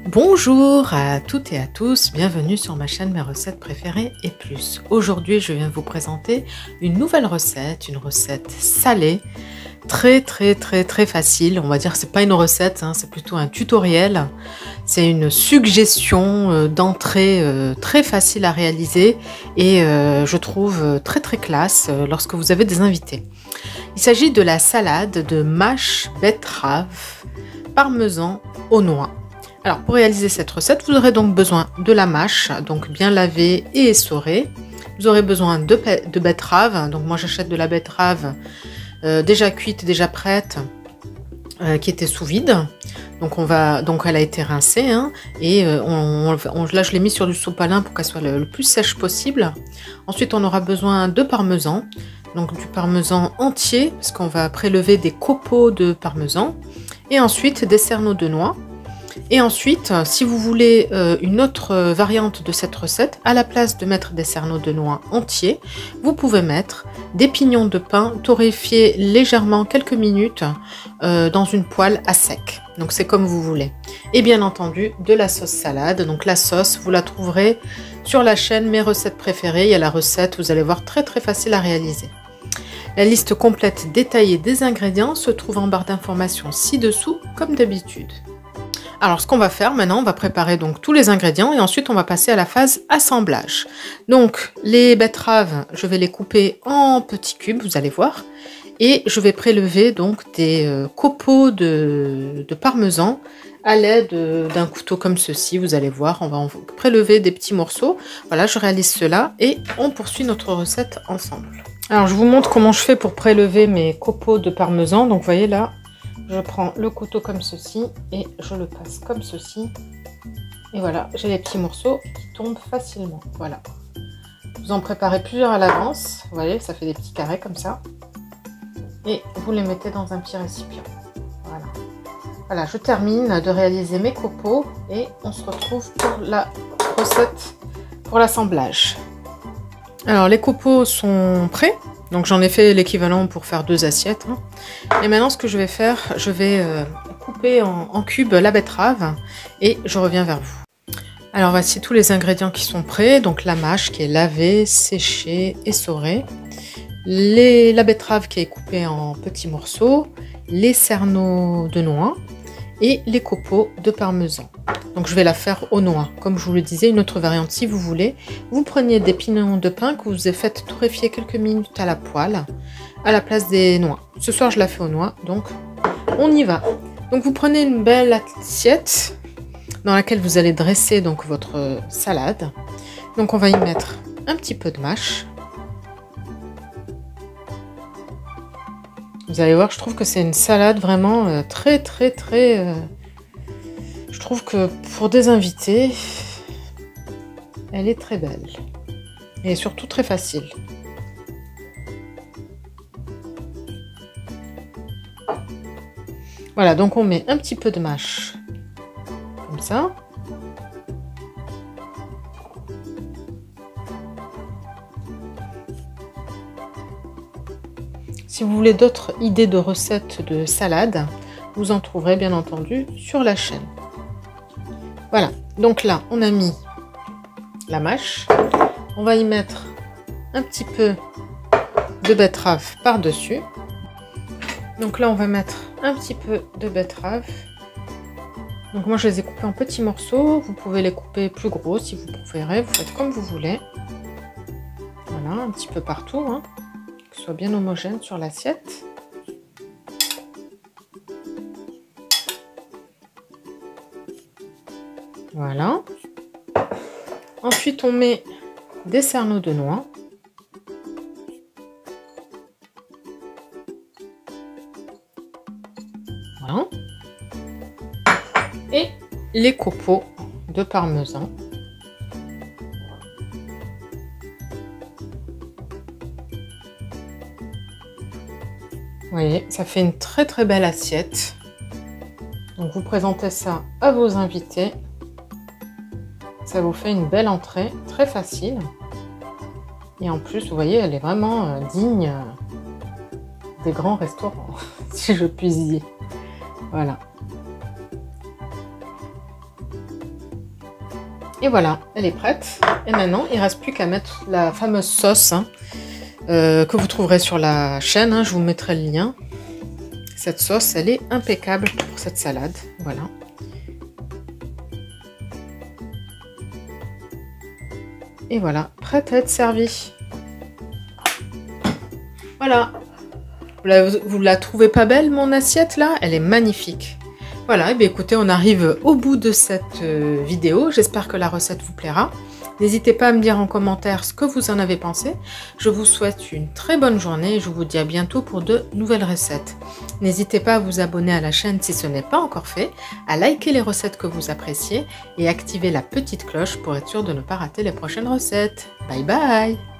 Bonjour à toutes et à tous, bienvenue sur ma chaîne Mes recettes préférées et plus. Aujourd'hui, je viens vous présenter une nouvelle recette, une recette salée, très facile. On va dire que c'est pas une recette, hein, c'est plutôt un tutoriel. C'est une suggestion d'entrée très facile à réaliser et je trouve très classe lorsque vous avez des invités. Il s'agit de la salade de mâche betterave parmesan aux noix. Alors pour réaliser cette recette, vous aurez donc besoin de la mâche, donc bien lavée et essorée. Vous aurez besoin de betterave, donc moi j'achète de la betterave déjà cuite, déjà prête, qui était sous vide. Donc elle a été rincée, hein, et là je l'ai mis sur du sopalin pour qu'elle soit le plus sèche possible. Ensuite on aura besoin de parmesan, donc du parmesan entier, parce qu'on va prélever des copeaux de parmesan, et ensuite des cerneaux de noix. Et ensuite, si vous voulez une autre variante de cette recette, à la place de mettre des cerneaux de noix entiers, vous pouvez mettre des pignons de pain torréfiés légèrement quelques minutes dans une poêle à sec. Donc c'est comme vous voulez. Et bien entendu, de la sauce salade. Donc la sauce, vous la trouverez sur la chaîne Mes recettes préférées. Il y a la recette, vous allez voir, très facile à réaliser. La liste complète détaillée des ingrédients se trouve en barre d'informations ci-dessous, comme d'habitude. Alors ce qu'on va faire maintenant, on va préparer donc tous les ingrédients et ensuite on va passer à la phase assemblage. Donc les betteraves, je vais les couper en petits cubes, vous allez voir, et je vais prélever donc des copeaux de parmesan à l'aide d'un couteau comme ceci, vous allez voir, on va en prélever des petits morceaux. Voilà, je réalise cela et on poursuit notre recette ensemble. Alors je vous montre comment je fais pour prélever mes copeaux de parmesan. Donc vous voyez là, je prends le couteau comme ceci et je le passe comme ceci. Et voilà, j'ai les petits morceaux qui tombent facilement. Voilà. Vous en préparez plusieurs à l'avance. Vous voyez, ça fait des petits carrés comme ça. Et vous les mettez dans un petit récipient. Voilà. Voilà, je termine de réaliser mes copeaux et on se retrouve pour la recette, pour l'assemblage. Alors les copeaux sont prêts. Donc j'en ai fait l'équivalent pour faire 2 assiettes. Hein. Et maintenant ce que je vais faire, je vais couper en cubes la betterave et je reviens vers vous. Alors voici tous les ingrédients qui sont prêts. Donc la mâche qui est lavée, séchée, essorée. La betterave qui est coupée en petits morceaux. Les cerneaux de noix et les copeaux de parmesan. Donc je vais la faire aux noix. Comme je vous le disais, une autre variante si vous voulez. Vous preniez des pignons de pain que vous avez fait torréfier quelques minutes à la poêle à la place des noix. Ce soir je la fais aux noix, donc on y va. Donc vous prenez une belle assiette dans laquelle vous allez dresser donc votre salade. Donc on va y mettre un petit peu de mâche. Vous allez voir, je trouve que c'est une salade vraiment très je trouve que pour des invités, elle est très belle. Et surtout très facile. Voilà, donc on met un petit peu de mâche. Comme ça. Si vous voulez d'autres idées de recettes de salade, vous en trouverez bien entendu sur la chaîne. Voilà, donc là on a mis la mâche, on va y mettre un petit peu de betterave par-dessus. Donc là on va mettre un petit peu de betterave. Donc moi je les ai coupés en petits morceaux, vous pouvez les couper plus gros si vous préférez, vous faites comme vous voulez. Voilà, un petit peu partout, hein, que ce soit bien homogène sur l'assiette. Voilà. Ensuite, on met des cerneaux de noix. Voilà. Et les copeaux de parmesan. Vous voyez, ça fait une très belle assiette. Donc vous présentez ça à vos invités. Ça vous fait une belle entrée, très facile. Et en plus, vous voyez, elle est vraiment digne des grands restaurants, si je puis dire. Voilà. Et voilà, elle est prête. Et maintenant, il ne reste plus qu'à mettre la fameuse sauce que vous trouverez sur la chaîne. Je vous mettrai le lien. Cette sauce, elle est impeccable pour cette salade. Voilà. Et voilà, prête à être servie. Voilà. Vous la trouvez pas belle, mon assiette, là? Elle est magnifique. Voilà, et bien écoutez, on arrive au bout de cette vidéo. J'espère que la recette vous plaira. N'hésitez pas à me dire en commentaire ce que vous en avez pensé. Je vous souhaite une très bonne journée et je vous dis à bientôt pour de nouvelles recettes. N'hésitez pas à vous abonner à la chaîne si ce n'est pas encore fait, à liker les recettes que vous appréciez et activer la petite cloche pour être sûr de ne pas rater les prochaines recettes. Bye bye!